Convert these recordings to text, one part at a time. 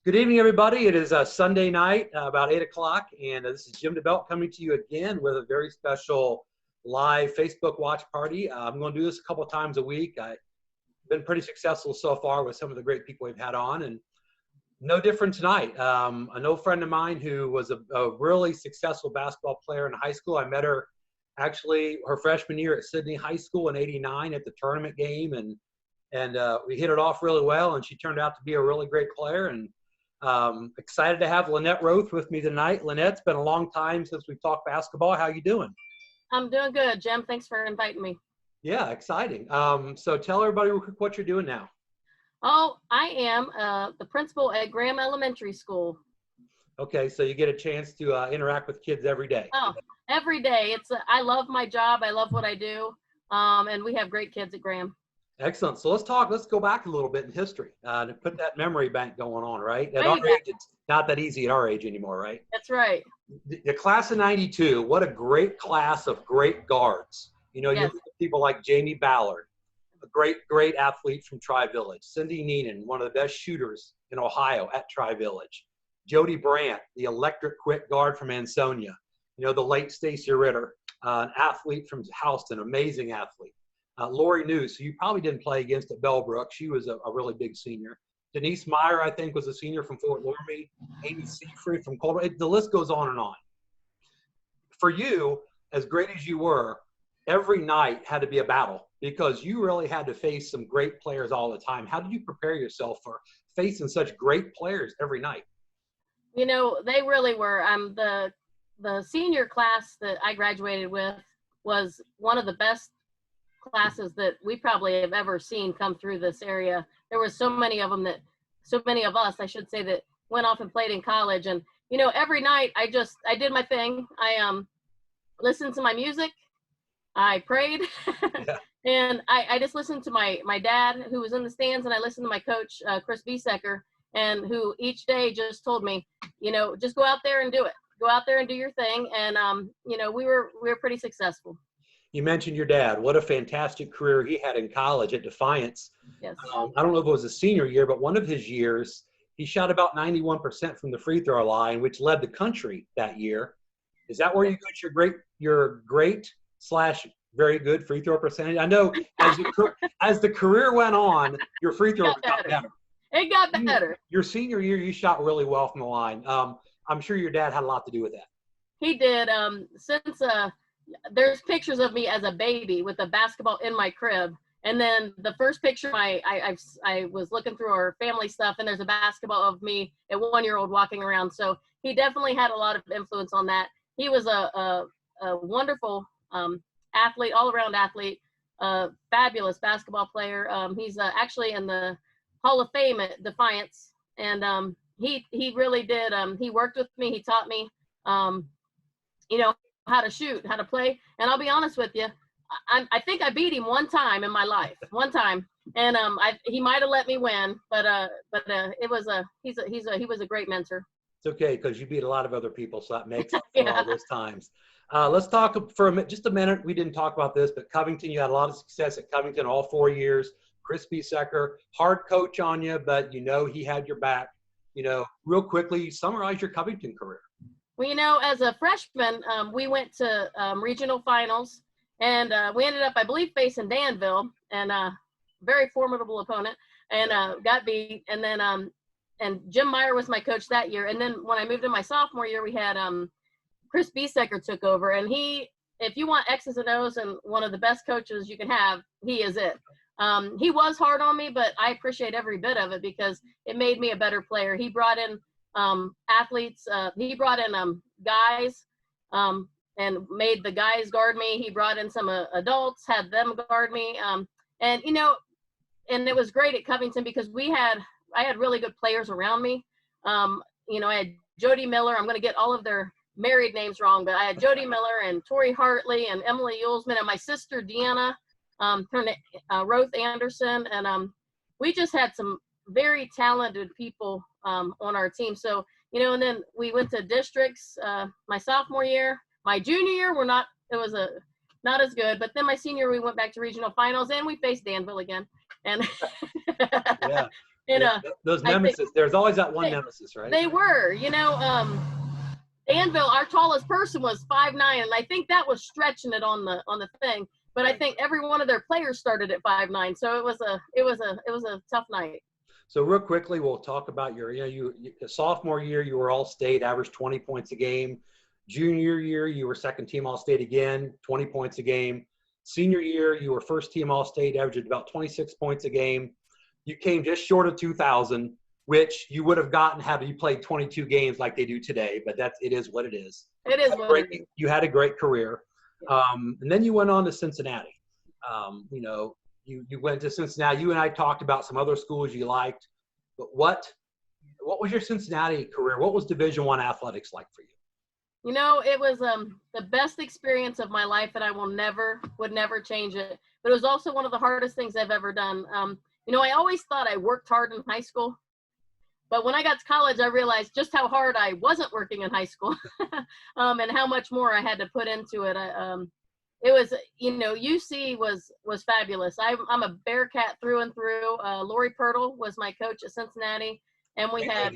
Good evening, everybody. It is Sunday night, about 8 o'clock, and this is Jim Dabbelt coming to you again with a very special live Facebook watch party. I'm going to do this a couple of times a week. I've been pretty successful so far with some of the great people we've had on, and no different tonight. An old friend of mine who was a really successful basketball player in high school. I met her actually her freshman year at Sydney High School in '89 at the tournament game, and we hit it off really well, and she turned out to be a really great player. And excited to have Lynnette Roeth with me tonight. Lynnette, it's been a long time since we've talked basketball. How you doing? I'm doing good, Jim. Thanks for inviting me. Yeah, exciting. So tell everybody real quick what you're doing now. Oh, I am the principal at Graham Elementary School. Okay, so you get a chance to interact with kids every day. Oh, every day. I love my job. I love what I do. And we have great kids at Graham. Excellent. So let's go back a little bit in history to put that memory bank going on, right? At our age, it's not that easy at our age anymore, right? That's right. The class of '92, what a great class of great guards. You know, you look at people like Jamie Ballard, a great athlete from Tri-Village. Cindy Neenan, one of the best shooters in Ohio at Tri-Village. Jody Brandt, the electric quick guard from Ansonia. You know, the late Stacy Ritter, an athlete from Houston, amazing athlete. Lori News, who you probably didn't play against at Bellbrook. She was a really big senior. Denise Meyer, I think, was a senior from Fort Laramie. Amy Seafried from Colorado. The list goes on and on. For you, as great as you were, every night had to be a battle because you really had to face some great players all the time. How did you prepare yourself for facing such great players every night? You know, they really were. The senior class that I graduated with was one of the best classes that we probably have ever seen come through this area. There were so many of us, I should say, that went off and played in college. And, you know, every night I did my thing. I listened to my music. I prayed. Yeah. And I just listened to my dad, who was in the stands, and I listened to my coach, Chris Biesecker, and who each day just told me, you know, just go out there and do it. Go out there and do your thing. And, you know, we were pretty successful. You mentioned your dad. What a fantastic career he had in college at Defiance. Yes. I don't know if it was a senior year, but one of his years, he shot about 91% from the free throw line, which led the country that year. Is that where you got your great / very good free throw percentage? I know as the career went on, your free throw got better. It got better. Your senior year, you shot really well from the line. I'm sure your dad had a lot to do with that. He did. There's pictures of me as a baby with a basketball in my crib. And then the first picture, I was looking through our family stuff, and there's a basketball of me at 1-year-old walking around. So he definitely had a lot of influence on that. He was a wonderful athlete, all-around athlete, fabulous basketball player. He's actually in the Hall of Fame at Defiance. And he really did. He worked with me. He taught me, you know, how to shoot, how to play. And I'll be honest with you, I think I beat him one time in my life, and he might have let me win, but he was a great mentor. It's okay, because you beat a lot of other people, so that makes up for all those times. Let's talk for just a minute. We didn't talk about this, but Covington, you had a lot of success at Covington all 4 years. Chris Biesecker, hard coach on you, but you know he had your back. You know, real quickly, summarize your Covington career. Well, you know, as a freshman, we went to regional finals, and we ended up, I believe, facing Danville, and very formidable opponent, and got beat. And then, and Jim Meyer was my coach that year. And then when I moved in my sophomore year, we had Chris Biesecker took over, and if you want X's and O's and one of the best coaches you can have, he is it. He was hard on me, but I appreciate every bit of it because it made me a better player. He brought in athletes. He brought in guys and made the guys guard me. He brought in some adults, had them guard me. And, you know, and it was great at Covington because I had really good players around me. You know, I had Jody Miller. I'm going to get all of their married names wrong, but I had Jody Miller and Tori Hartley and Emily Yulesman and my sister Deanna, Roeth Anderson. And we just had some very talented people on our team. So, you know, and then we went to districts my sophomore year. My junior year, it was not as good. But then my senior, we went back to regional finals, and we faced Danville again. And yeah. And yeah, those nemesis. There's always that one nemesis, right? They were, Danville, our tallest person was 5'9", and I think that was stretching it on the thing. But I think every one of their players started at 5'9", so it was a tough night. So real quickly, we'll talk about your, sophomore year, you were All-State, averaged 20 points a game. Junior year, you were second team All-State again, 20 points a game. Senior year, you were first team All-State, averaged about 26 points a game. You came just short of 2,000, which you would have gotten had you played 22 games like they do today, but it is what it is. It is what it is. You had a great career. And then you went on to Cincinnati. You went to Cincinnati. You and I talked about some other schools you liked, but what was your Cincinnati career? What was Division I athletics like for you? It was the best experience of my life, and I would never change it. But it was also one of the hardest things I've ever done. I always thought I worked hard in high school, but when I got to college, I realized just how hard I wasn't working in high school, and how much more I had to put into it. It was, UC was fabulous. I'm a Bearcat through and through. Lori Pirtle was my coach at Cincinnati, and we had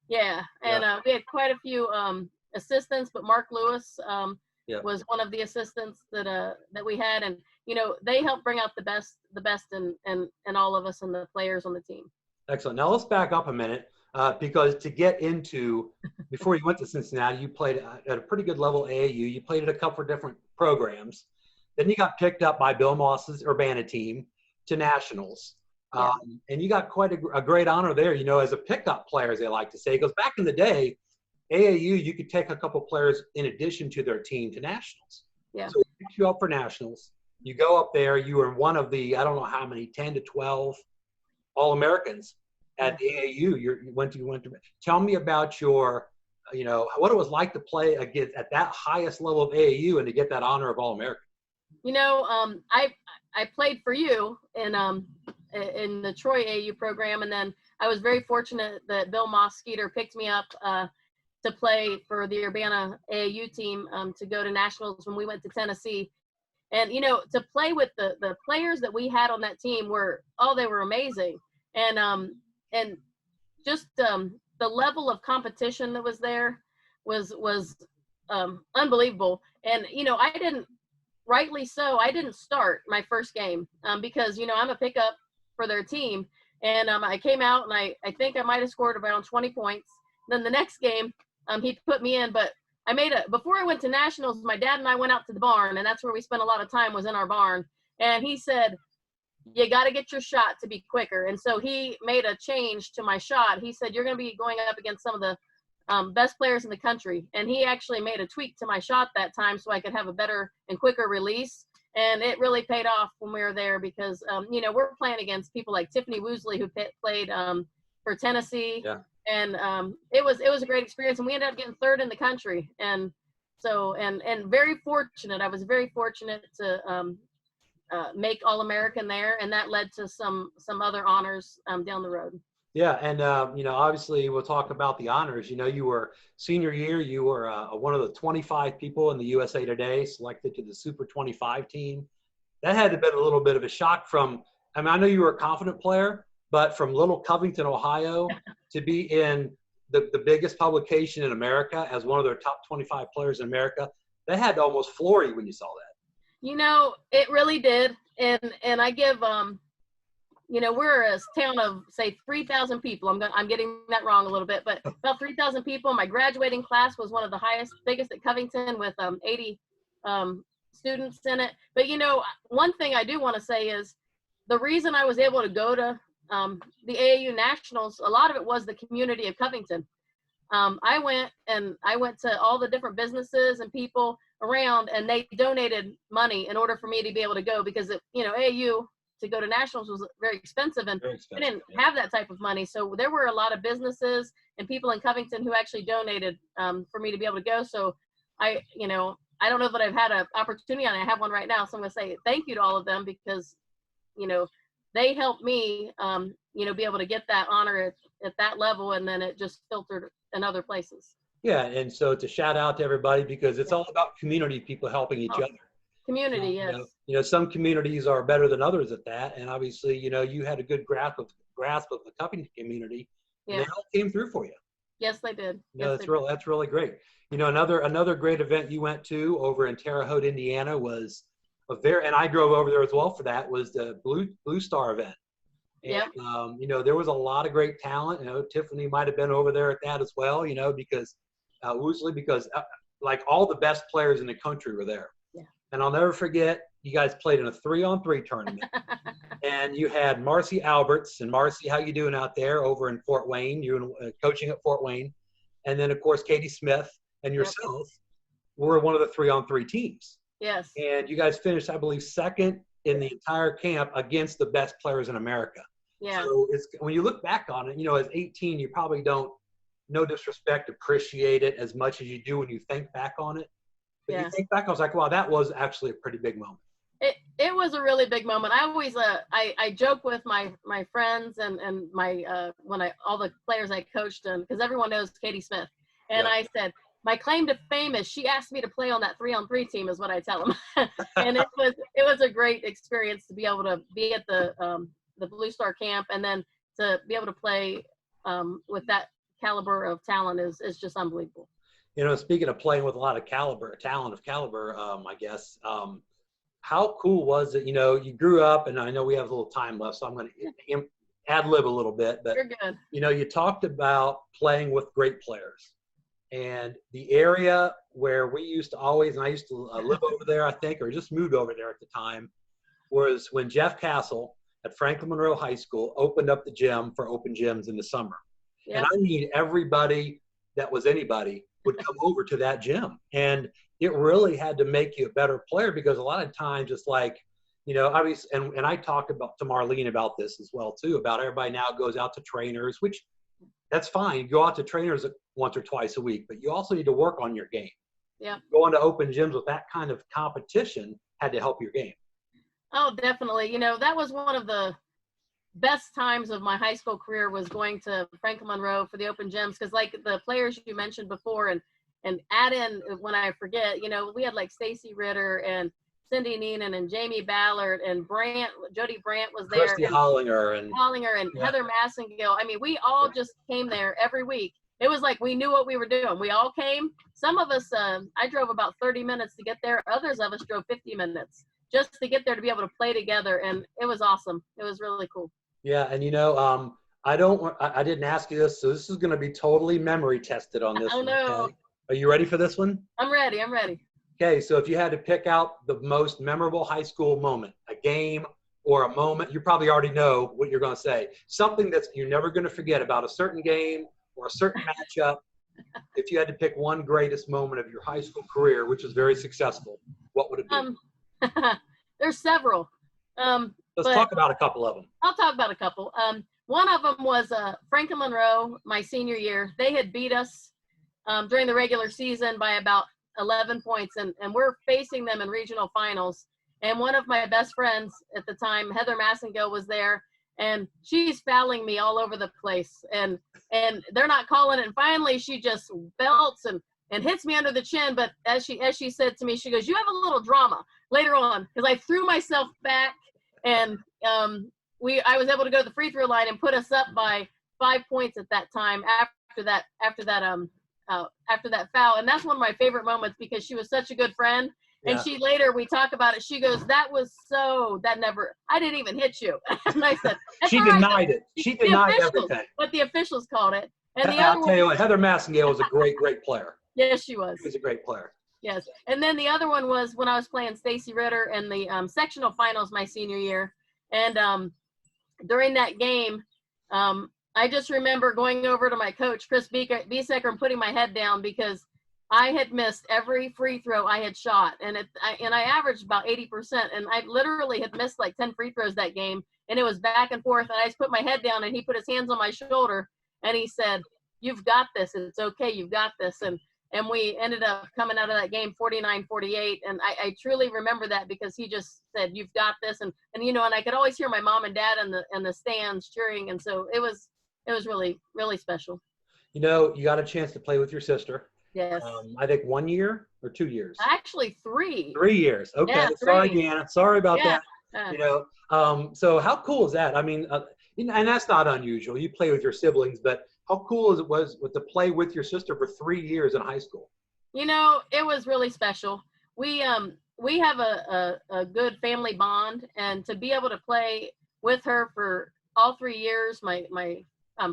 we had quite a few assistants, but Mark Lewis was one of the assistants that we had, and they helped bring out the best in all of us and the players on the team. Excellent. Now let's back up a minute, because to get into, before you went to Cincinnati, you played at a pretty good level AAU. You played at a couple of different programs. Then you got picked up by Bill Moss's Urbana team to nationals. And you got quite a great honor there, as a pickup player, as they like to say, because back in the day, AAU, you could take a couple players in addition to their team to nationals. Yeah. So they pick you up for nationals. You go up there. You were one of the, I don't know how many, 10 to 12 All-Americans at the AAU. You went to. Tell me about your, what it was like to play against at that highest level of AAU and to get that honor of All-American. I played for you in the Troy AAU program, and then I was very fortunate that Bill Moss-Skeeter picked me up to play for the Urbana AAU team to go to nationals when we went to Tennessee. And, to play with the players that we had on that team they were amazing. And just the level of competition that was there was unbelievable. And, rightly so, I didn't start my first game because, I'm a pickup for their team. And I came out and I think I might have scored around 20 points. Then the next game, he put me in, but before I went to nationals, my dad and I went out to the barn, and that's where we spent a lot of time, was in our barn. And he said, you got to get your shot to be quicker. And so he made a change to my shot. He said, you're going to be going up against some of the best players in the country. And he actually made a tweak to my shot that time so I could have a better and quicker release. And it really paid off when we were there because, we're playing against people like Tiffany Woosley, who played for Tennessee. Yeah. And it was a great experience. And we ended up getting third in the country. And so, and very fortunate. I was very fortunate to make All-American there. And that led to some other honors down the road. Yeah, and obviously we'll talk about the honors. You were senior year, you were one of the 25 people in the USA Today selected to the Super 25 team. That had to have been a little bit of a shock I know you were a confident player, but from little Covington, Ohio, to be in the biggest publication in America as one of their top 25 players in America, that had to almost floor you when you saw that. It really did, and I give we're a town of, say, 3,000 people. I'm getting that wrong a little bit, but about 3,000 people. My graduating class was one of the biggest at Covington with 80 students in it. But, one thing I do want to say is the reason I was able to go to the AAU Nationals, a lot of it was the community of Covington. I went to all the different businesses and people around, and they donated money in order for me to be able to go because, AAU – to go to nationals was very expensive, and we didn't have that type of money. So there were a lot of businesses and people in Covington who actually donated for me to be able to go. So I don't know that I've had an opportunity, and I have one right now. So I'm going to say thank you to all of them because, they helped me, be able to get that honor at that level. And then it just filtered in other places. Yeah. And so it's a shout out to everybody because it's all about community, people helping each other. Community, yes. Some communities are better than others at that. And obviously, you had a good grasp of grasp of the cupping community, and Yeah. they all came through for you. Yes, they did. You know, Yes, that's really great. You know, another great event you went to over in Terre Haute, Indiana was and I drove over there as well for that, was the Blue Star event. And, Yep. you know, there was a lot of great talent. You know, Tiffany might have been over there at that as well, you know, because like all the best players in the country were there. Yeah. And I'll never forget, you guys played in a 3-on-3 tournament. And you had Marcy Alberts. And Marcy, how you doing out there over in Fort Wayne? You're coaching at Fort Wayne. And then, of course, Katie Smith and yourself were one of the 3-on-3 teams. Yes. And you guys finished, I believe, second in the entire camp against the best players in America. Yeah. So when you look back on it, you know, as 18, you probably don't, no disrespect, appreciate it as much as you do when you think back on it. But you think back, I was like, wow, that was actually a pretty big moment. It was a really big moment. I always I joke with my friends and my all the players I coached, and because everyone knows Katie Smith, and I said my claim to fame is she asked me to play on that 3-on-3 team, is what I tell them. And it was a great experience to be able to be at the Blue Star camp, and then to be able to play with that caliber of talent is just unbelievable. You know, speaking of playing with a lot of caliber, I guess, how cool was it? You know, you grew up, and I know we have a little time left, so I'm going to ad-lib a little bit, but, you're good. You know, you talked about playing with great players. And the area where we used to always, and I used to live over there, I think, or just moved over there at the time, was when Jeff Castle at Franklin Monroe High School opened up the gym for open gyms in the summer. Yep. And I mean, everybody that was anybody would come over to that gym. And it really had to make you a better player, because a lot of times it's like, you know, obviously, and I talked to Marlene about this as well too, about everybody now goes out to trainers, which that's fine. You go out to trainers once or twice a week, but you also need to work on your game. Yeah. Going to open gyms with that kind of competition had to help your game. Oh, definitely. You know, that was one of the best times of my high school career, was going to Franklin Monroe for the open gyms, because like the players you mentioned before, and add in, when I forget, you know, we had like Stacy Ritter and Cindy Neenan and Jamie Ballard and Jody Brandt was there. Christy Hollinger and Heather Massengill. I mean, we all just came there every week. It was like we knew what we were doing. We all came. Some of us, I drove about 30 minutes to get there. Others of us drove 50 minutes just to get there to be able to play together. And it was awesome. It was really cool. Yeah. And, you know, I didn't ask you this, so this is going to be totally memory tested on this one. No. Okay? Are you ready for this one? I'm ready. Okay, so if you had to pick out the most memorable high school moment, a game or a moment, you probably already know what you're going to say. Something that you're never going to forget about a certain game or a certain matchup. If you had to pick one greatest moment of your high school career, which was very successful, what would it be? There's several. Let's talk about a couple of them. I'll talk about a couple. One of them was Franklin Monroe, my senior year. They had beat us during the regular season by about 11 points, and we're facing them in regional finals. And one of my best friends at the time, Heather Massengill, was there, and she's fouling me all over the place, and they're not calling it. And finally, she just belts and hits me under the chin. But as she said to me, she goes, "You have a little drama later on," because I threw myself back, and I was able to go to the free throw line and put us up by 5 points at that time after that foul. And that's one of my favorite moments, because she was such a good friend. And she later, we talk about it, she goes, I didn't even hit you. And I said, she denied it. She denied everything. But the officials called it. And I'll tell you what, Heather Massengill was a great player. Yes, she was. She was a great player. Yes. And then the other one was when I was playing Stacy Ritter in the sectional finals my senior year. And during that game, I just remember going over to my coach, Chris Biesecker, and putting my head down, because I had missed every free throw I had shot. And I averaged about 80%. And I literally had missed like 10 free throws that game. And it was back and forth. And I just put my head down, and he put his hands on my shoulder, and he said, "You've got this. It's okay. You've got this." And we ended up coming out of that game 49-48. And I truly remember that, because he just said, "You've got this." And you know, and I could always hear my mom and dad in the stands cheering. And so it was really, really special. You know, you got a chance to play with your sister. Yes. I think 1 year or 2 years? Actually, 3. 3 years. Okay. Yeah, 3. Sorry, Deanna. Sorry about that. Yeah. You know, so how cool is that? I mean, And that's not unusual. You play with your siblings, but how cool is it was to play with your sister for 3 years in high school? You know, it was really special. We have a good family bond, and to be able to play with her for all 3 years, my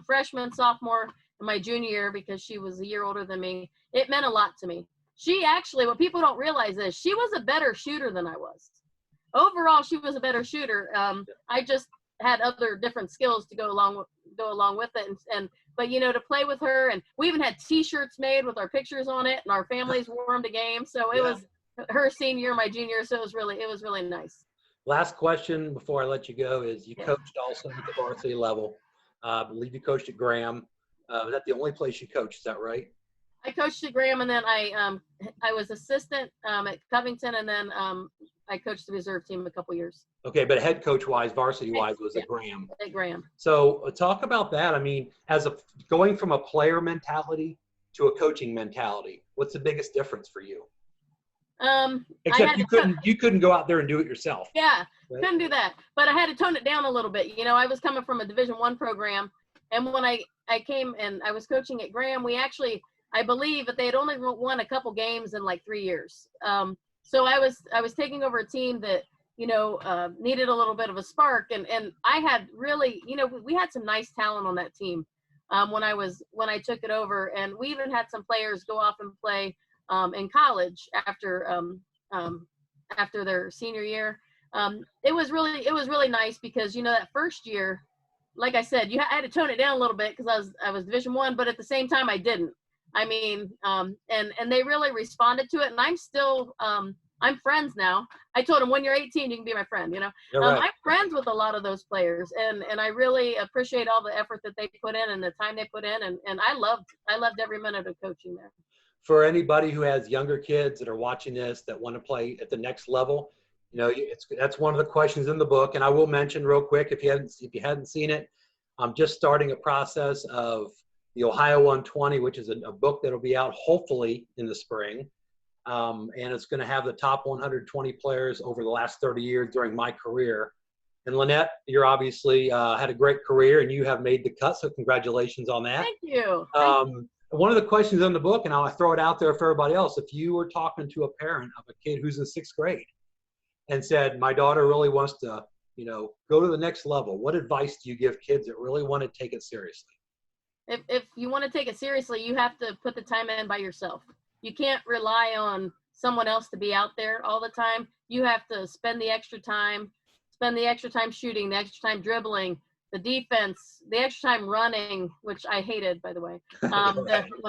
freshman, sophomore, and my junior year, because she was a year older than me, it meant a lot to me. She actually, what people don't realize is she was a better shooter than I was. Overall, she was a better shooter. I just had other different skills to go along with it, but you know, to play with her, and we even had T-shirts made with our pictures on it, and our families wore them to games. So it was her senior year, my junior, so it was really nice. Last question before I let you go is you coached also at the varsity level. I believe you coached at Graham. Was that the only place you coached? Is that right? I coached at Graham, and then I was assistant at Covington, and then I coached the reserve team a couple years. Okay, but head coach wise, varsity wise, was at Graham. At Graham. So talk about that. I mean, going from a player mentality to a coaching mentality, what's the biggest difference for you? Except you couldn't go out there and do it yourself. Yeah, right? Couldn't do that. But I had to tone it down a little bit. You know, I was coming from a Division I program, and when I came and I was coaching at Graham, we actually, I believe that they had only won a couple games in like 3 years. So I was taking over a team that, you know, needed a little bit of a spark, and I had really, you know, we had some nice talent on that team when I took it over, and we even had some players go off and play in college after their senior year. It was really nice because, you know, that first year, like I said, I had to tone it down a little bit because I was Division I, but at the same time I didn't. I mean, and they really responded to it, and I'm still I'm friends now. I told them, when you're 18, you can be my friend, you know. Right. I'm friends with a lot of those players, and I really appreciate all the effort that they put in and the time they put in, and I loved every minute of coaching there. For anybody who has younger kids that are watching this that want to play at the next level, you know, that's one of the questions in the book. And I will mention real quick, if you hadn't seen it, I'm just starting a process of the Ohio 120, which is a book that'll be out hopefully in the spring. And it's going to have the top 120 players over the last 30 years during my career. And Lynnette, you're obviously had a great career, and you have made the cut, so congratulations on that. Thank you. One of the questions in the book, and I'll throw it out there for everybody else, if you were talking to a parent of a kid who's in 6th grade and said, my daughter really wants to, you know, go to the next level, what advice do you give kids that really want to take it seriously? If you want to take it seriously, you have to put the time in by yourself. You can't rely on someone else to be out there all the time. You have to spend the extra time shooting, the extra time dribbling, the defense, the extra time running, which I hated, by the way, when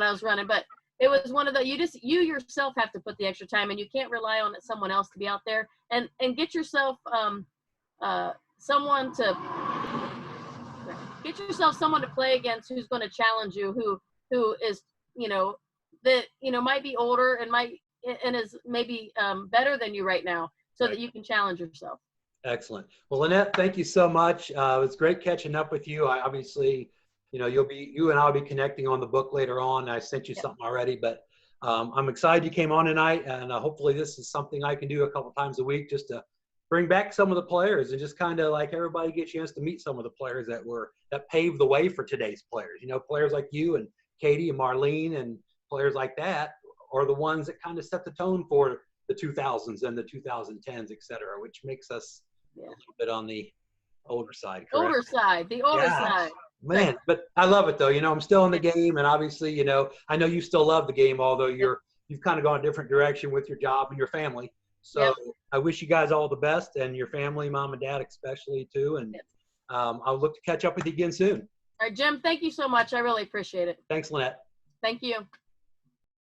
I was running. But it was one of the, you yourself have to put the extra time, and you can't rely on someone else to be out there. And get yourself someone to play against who's going to challenge you, who is, you know, that, you know, might be older and is maybe better than you right now, so that you can challenge yourself. Excellent. Well, Lynnette, thank you so much. It was great catching up with you. I obviously, you know, you and I'll be connecting on the book later on. I sent you something already, but I'm excited you came on tonight, and hopefully this is something I can do a couple times a week just to bring back some of the players and just kind of like everybody get a chance to meet some of the players that paved the way for today's players. You know, players like you and Katie and Marlene and players like that are the ones that kind of set the tone for the 2000s and the 2010s, et cetera, which makes us a little bit on the older side. Correct? The older side. Man, but I love it though. You know, I'm still in the game, and obviously, you know, I know you still love the game, although you've kind of gone a different direction with your job and your family. So I wish you guys all the best, and your family, mom and dad especially too. And I'll look to catch up with you again soon. All right, Jim, thank you so much. I really appreciate it. Thanks, Lynnette. Thank you.